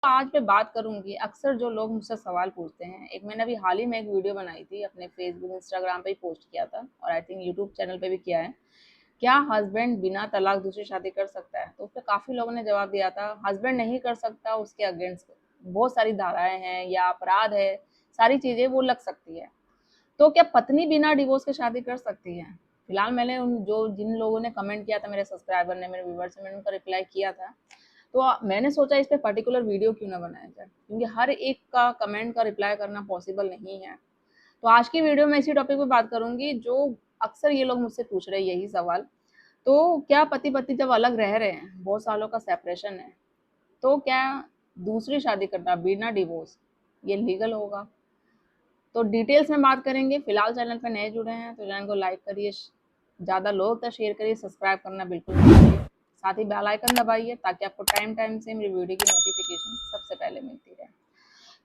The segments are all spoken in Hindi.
आज मैं बात करूँगी, अक्सर जो लोग मुझसे सवाल पूछते हैं। एक मैंने अभी हाल ही में एक वीडियो बनाई थी, अपने फेसबुक, इंस्टाग्राम पे ही पोस्ट किया था और आई थिंक यूट्यूब चैनल पे भी किया है। क्या हस्बैंड बिना तलाक दूसरी शादी कर सकता है? तो उसपे काफ़ी लोगों ने जवाब दिया था, हस्बैंड नहीं कर सकता, उसके अगेंस्ट बहुत सारी धाराएँ हैं या अपराध है, सारी चीज़ें वो लग सकती है। तो क्या पत्नी बिना डिवोर्स के शादी कर सकती है? फिलहाल मैंने जिन लोगों ने कमेंट किया था, मेरे सब्सक्राइबर ने, मेरे व्यूअर्स ने, मैंने उनका रिप्लाई किया था। तो मैंने सोचा इस पे पर्टिकुलर वीडियो क्यों ना बनाया जाए, क्योंकि हर एक का कमेंट का रिप्लाई करना पॉसिबल नहीं है। तो आज की वीडियो में इसी टॉपिक पे बात करूंगी, जो अक्सर ये लोग मुझसे पूछ रहे हैं यही सवाल। तो क्या पति पत्नी जब अलग रह रहे हैं, बहुत सालों का सेपरेशन है, तो क्या दूसरी शादी करना बिना डिवोर्स ये लीगल होगा? तो डिटेल्स में बात करेंगे। फिलहाल चैनल पर नए जुड़े हैं तो चैनल को लाइक करिए, ज़्यादा लोगों तक शेयर करिए, सब्सक्राइब करना बिल्कुल ना भूलिए। साथ ही बेल आइकन दबाइए ताकि आपको टाइम टाइम से मेरी वीडियो की नोटिफिकेशन सबसे पहले मिलती रहे।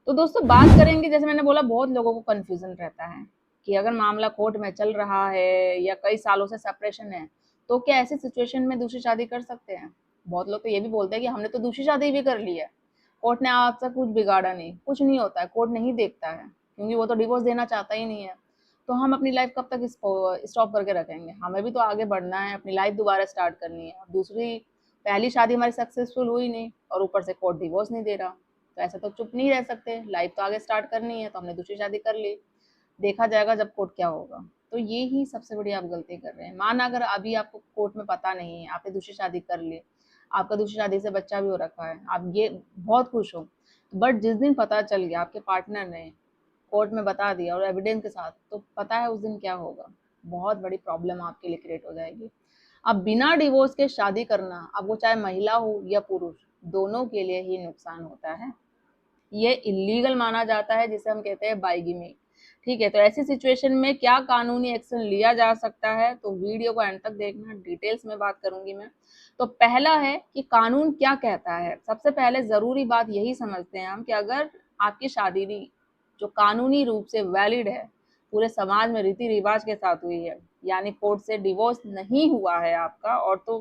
तो दोस्तों बात करेंगे, जैसे मैंने बोला, बहुत लोगों को कन्फ्यूजन रहता है कि अगर मामला कोर्ट में चल रहा है या कई सालों से सेपरेशन है, तो क्या ऐसी सिचुएशन में दूसरी शादी कर सकते हैं? बहुत लोग तो ये भी बोलते हैं कि हमने तो दूसरी शादी भी कर ली है, कोर्ट ने आपसे कुछ बिगाड़ा नहीं। कुछ नहीं होता है, कोर्ट नहीं देखता है, क्योंकि वो तो डिवोर्स देना चाहता ही नहीं है। तो हम अपनी लाइफ कब तक स्टॉप करके रखेंगे? हमें भी तो आगे बढ़ना है, अपनी लाइफ दोबारा स्टार्ट करनी है। अब दूसरी पहली शादी हमारी सक्सेसफुल हुई नहीं और ऊपर से कोर्ट डिवोर्स नहीं दे रहा, तो ऐसा तो चुप नहीं रह सकते, लाइफ तो आगे स्टार्ट करनी है। तो हमने दूसरी शादी कर ली, देखा जाएगा जब कोर्ट क्या होगा। तो ये ही सबसे बड़ी आप गलती कर रहे हैं। माना अगर अभी आपको कोर्ट में पता नहीं है, आपने दूसरी शादी कर ली, आपका दूसरी शादी से बच्चा भी हो रखा है, आप ये बहुत खुश हो, बट जिस दिन पता चल गया, आपके पार्टनर ने कोर्ट में बता दिया और एविडेंस के साथ, तो पता है उस दिन क्या होगा? बहुत बड़ी प्रॉब्लम आपके लिए क्रिएट हो जाएगी। अब बिना डिवोर्स के शादी करना, अब वो चाहे महिला हो या पुरुष, दोनों के लिए ही नुकसान होता है। ये इलीगल माना जाता है, जिसे हम कहते हैं बाइगिमी। ठीक है, तो ऐसी सिचुएशन में क्या कानूनी एक्शन लिया जा सकता है? तो वीडियो को एंड तक देखना, डिटेल्स में बात करूंगी मैं। तो पहला है कि कानून क्या कहता है। सबसे पहले जरूरी बात यही समझते हैं हम कि अगर आपकी शादी जो कानूनी रूप से वैलिड है, पूरे समाज में रीति रिवाज के साथ हुई है, यानी कोर्ट से डिवोर्स नहीं हुआ है आपका, और तो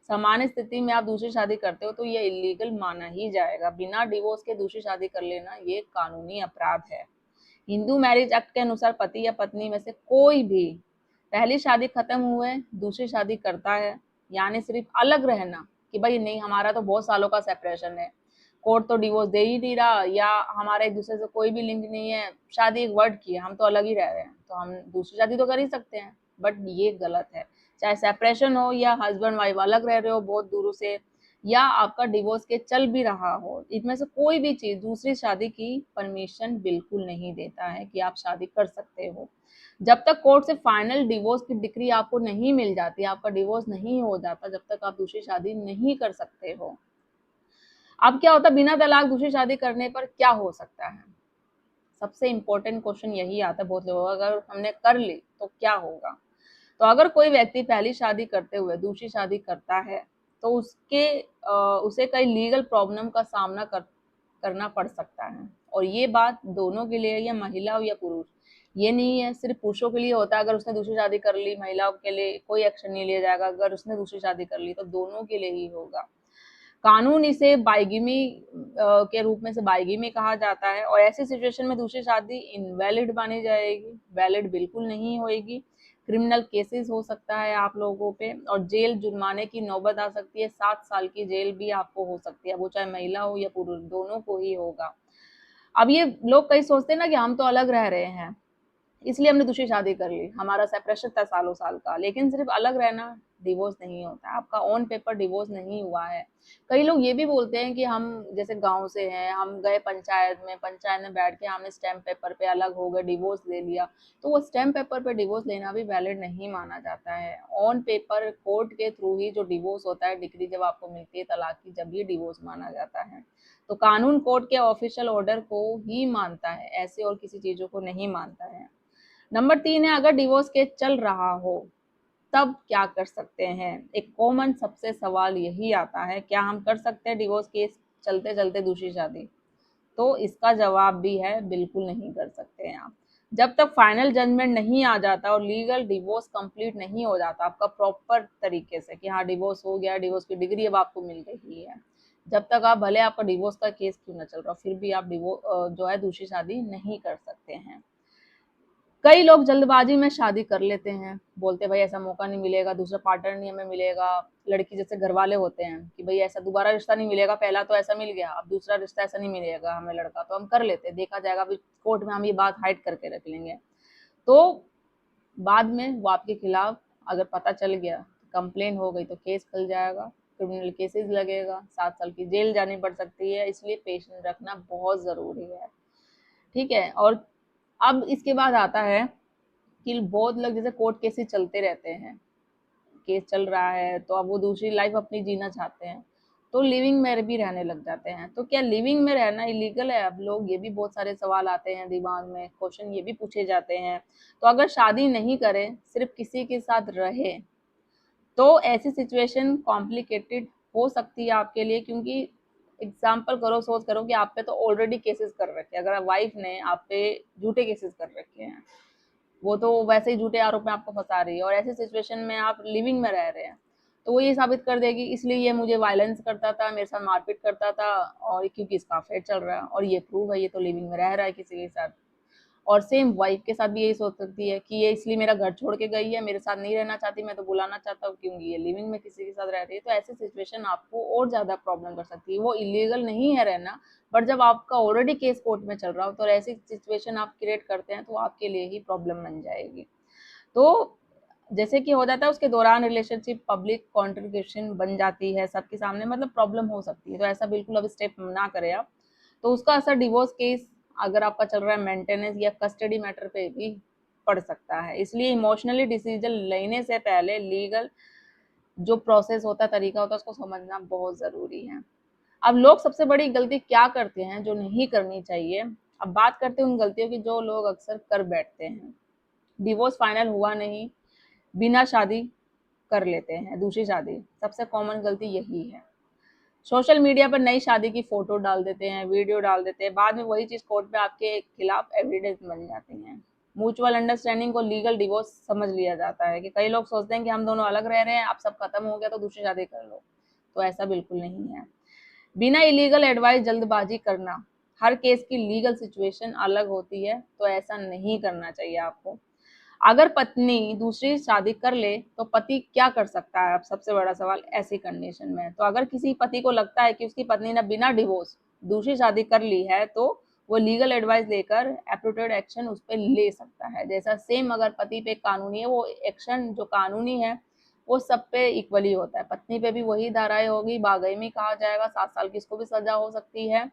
सामान्य स्थिति में आप दूसरी शादी करते हो, तो ये इलीगल माना ही जाएगा। बिना डिवोर्स के दूसरी शादी कर लेना ये कानूनी अपराध है। हिंदू मैरिज एक्ट के अनुसार पति या पत्नी में से कोई भी पहली शादी खत्म हुए दूसरी शादी करता है, यानी सिर्फ अलग रहना, कि भाई नहीं हमारा तो बहुत सालों का सेपरेशन है, कोर्ट तो डिवोर्स दे ही नहीं रहा, या हमारा एक दूसरे से कोई भी लिंक नहीं है, शादी एक वर्ड की है, हम तो अलग ही रह रहे हैं, तो हम दूसरी शादी तो कर ही सकते हैं। बट ये गलत है। चाहे सेपरेशन हो या हस्बैंड वाइफ अलग रह रहे हो बहुत दूरों से, या आपका डिवोर्स के चल भी रहा हो, इनमें से कोई भी चीज दूसरी शादी की परमिशन बिल्कुल नहीं देता है कि आप शादी कर सकते हो। जब तक कोर्ट से फाइनल डिवोर्स की डिग्री आपको नहीं मिल जाती, आपका डिवोर्स नहीं हो जाता, जब तक आप दूसरी शादी नहीं कर सकते हो। अब क्या होता है, बिना तलाक दूसरी शादी करने पर क्या हो सकता है? सबसे इम्पोर्टेंट क्वेश्चन यही आता है बहुत लोगों का, अगर हमने कर ली तो क्या होगा? तो अगर कोई व्यक्ति पहली शादी करते हुए दूसरी शादी करता है, तो उसे कई लीगल प्रॉब्लम का सामना करना पड़ सकता है। और ये बात दोनों के लिए, या महिला हो या पुरुष, ये नहीं है सिर्फ पुरुषों के लिए होता है। अगर उसने दूसरी शादी कर ली, महिलाओं के लिए कोई एक्शन नहीं लिया जाएगा। अगर उसने दूसरी शादी कर ली तो दोनों के लिए ही होगा। कानून इसे बाइगिमी के रूप में से बाइगिमी कहा जाता है, और ऐसी सिचुएशन में दूसरी शादी इनवैलिड मानी जाएगी, वैलिड बिल्कुल नहीं होएगी। क्रिमिनल केसेस हो सकता है आप लोगों पे, और जेल जुर्माने की नौबत आ सकती है। 7 साल की जेल भी आपको हो सकती है, वो चाहे महिला हो या पुरुष, दोनों को ही होगा। अब ये लोग कई सोचते हैं ना कि हम तो अलग रह रहे हैं, इसलिए हमने दूसरी शादी कर ली, हमारा सेपरेशन था सालों साल का। लेकिन सिर्फ अलग रहना डिवोर्स नहीं होता है, आपका ऑन पेपर डिवोर्स नहीं हुआ है। कई लोग ये भी बोलते हैं कि हम जैसे गांव से हैं, हम गए पंचायत में बैठ के हमने स्टैम्प पेपर पे अलग हो गए, डिवोर्स ले लिया। तो वो स्टैम्प पेपर पे डिवोर्स लेना भी वैलिड नहीं माना जाता है। ऑन पेपर कोर्ट के थ्रू ही जो डिवोर्स होता है, डिग्री जब आपको मिलती है तलाक की, जब ये डिवोर्स माना जाता है। तो कानून कोर्ट के ऑफिशियल ऑर्डर को ही मानता है, ऐसे और किसी चीजों को नहीं मानता है। नंबर 3 है, अगर डिवोर्स केस चल रहा हो तब क्या कर सकते हैं? एक कॉमन सबसे सवाल यही आता है, क्या हम कर सकते हैं डिवोर्स केस चलते चलते दूसरी शादी? तो इसका जवाब भी है, बिल्कुल नहीं कर सकते हैं आप। जब तक फाइनल जजमेंट नहीं आ जाता और लीगल डिवोर्स कंप्लीट नहीं हो जाता आपका प्रॉपर तरीके से, कि हाँ डिवोर्स हो गया, डिवोर्स की डिग्री अब आपको मिल गई है, जब तक आप भले आपका डिवोर्स का केस क्यों ना चल रहा हो, फिर भी आप जो है दूसरी शादी नहीं कर सकते हैं। कई लोग जल्दबाजी में शादी कर लेते हैं, बोलते भाई ऐसा मौका नहीं मिलेगा, दूसरा पार्टनर नहीं हमें मिलेगा। लड़की जैसे घर वाले होते हैं कि भाई ऐसा दोबारा रिश्ता नहीं मिलेगा, पहला तो ऐसा मिल गया, अब दूसरा रिश्ता ऐसा नहीं मिलेगा हमें लड़का, तो हम कर लेते हैं, देखा जाएगा, अभी कोर्ट में हम ये बात हाइड करके रख लेंगे। तो बाद में वो आपके खिलाफ अगर पता चल गया, कंप्लेन हो गई, तो केस खुल जाएगा, क्रिमिनल केसेस लगेगा, 7 साल की जेल जानी पड़ सकती है। इसलिए पेशेंस रखना बहुत ज़रूरी है, ठीक है। और अब इसके बाद आता है कि बहुत लोग जैसे कोर्ट केसेस चलते रहते हैं, केस चल रहा है, तो अब वो दूसरी लाइफ अपनी जीना चाहते हैं, तो लिविंग में भी रहने लग जाते हैं। तो क्या लिविंग में रहना इलीगल है? अब लोग ये भी बहुत सारे सवाल आते हैं दिमाग में, क्वेश्चन ये भी पूछे जाते हैं। तो अगर शादी नहीं करें, सिर्फ किसी के साथ रहे, तो ऐसी सिचुएशन कॉम्प्लिकेटेड हो सकती है आपके लिए, क्योंकि एग्जाम्पल करो, सोच करो कि आप पे तो ऑलरेडी केसेस कर रखे हैं, अगर वाइफ ने आप पे झूठे केसेस कर रखे हैं, वो तो वैसे ही झूठे आरोप में आपको फंसा रही है, और ऐसी सिचुएशन में आप लिविंग में रह रहे हैं, तो वो ये साबित कर देगी इसलिए ये मुझे वायलेंस करता था, मेरे साथ मारपीट करता था, और क्योंकि इसका अफेयर चल रहा है, और ये प्रूव है, ये तो लिविंग में रह रहा है किसी के साथ। और सेम वाइफ के साथ भी यही सोच सकती है कि ये इसलिए मेरा घर छोड़ के गई है, मेरे साथ नहीं रहना चाहती, मैं तो बुलाना चाहता हूँ क्योंकि ये लिविंग में किसी के साथ रह रही है। तो ऐसी सिचुएशन आपको और ज़्यादा प्रॉब्लम कर सकती है। वो इलीगल नहीं है रहना, बट जब आपका ऑलरेडी केस कोर्ट में चल रहा हो, तो ऐसी सिचुएशन आप क्रिएट करते हैं, तो आपके लिए ही प्रॉब्लम बन जाएगी। तो जैसे कि हो जाता है उसके दौरान रिलेशनशिप पब्लिक कॉन्ट्रीब्यूशन बन जाती है सबके सामने, मतलब प्रॉब्लम हो सकती है। तो ऐसा बिल्कुल अब स्टेप ना करें आप। तो उसका असर डिवोर्स केस अगर आपका चल रहा है मेंटेनेंस या कस्टडी मैटर पे भी पड़ सकता है। इसलिए इमोशनली डिसीजन लेने से पहले लीगल जो प्रोसेस होता है, तरीका होता है, उसको समझना बहुत ज़रूरी है। अब लोग सबसे बड़ी गलती क्या करते हैं जो नहीं करनी चाहिए? अब बात करते हैं उन गलतियों की जो लोग अक्सर कर बैठते हैं। डिवोर्स फाइनल हुआ नहीं, बिना शादी कर लेते हैं दूसरी शादी, सबसे कॉमन गलती यही है। सोशल मीडिया पर नई शादी की फोटो डाल देते हैं, वीडियो डाल देते हैं, बाद में वही चीज़ कोर्ट में आपके खिलाफ एविडेंस बन जाती हैं। म्यूचुअल अंडरस्टैंडिंग को लीगल डिवोर्स समझ लिया जाता है कि कई लोग सोचते हैं कि हम दोनों अलग रह रहे हैं, अब सब खत्म हो गया तो दूसरी शादी कर लो, तो ऐसा बिल्कुल नहीं है। बिना इलीगल एडवाइस जल्दबाजी करना, हर केस की लीगल सिचुएशन अलग होती है, तो ऐसा नहीं करना चाहिए आपको। अगर पत्नी दूसरी शादी कर ले तो पति क्या कर सकता है? अब सबसे बड़ा सवाल ऐसी कंडीशन में। तो अगर किसी पति को लगता है कि उसकी पत्नी ने बिना डिवोर्स दूसरी शादी कर ली है, तो वो लीगल एडवाइस लेकर एप्रोप्रिएट एक्शन उस पर ले सकता है। जैसा सेम अगर पति पे कानूनी है, वो एक्शन जो कानूनी है वो सब पे इक्वली होता है। पत्नी पे भी वही धाराएं होगी, बागैमी कहा जाएगा, 7 साल की इसको भी सजा हो सकती है,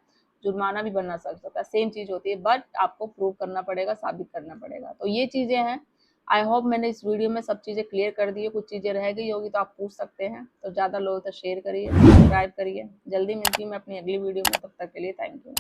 जुर्माना भी बनना सकता है, सेम चीज होती है, बट आपको प्रूव करना पड़ेगा, साबित करना पड़ेगा। तो ये चीजें हैं। आई होप मैंने इस वीडियो में सब चीज़ें क्लियर कर दी है। कुछ चीज़ें रह गई होगी तो आप पूछ सकते हैं, तो ज़्यादा लोगों तक शेयर करिए, सब्सक्राइब करिए। जल्दी मिलती हूँ मैं अपनी अगली वीडियो में, तब तक के लिए थैंक यू।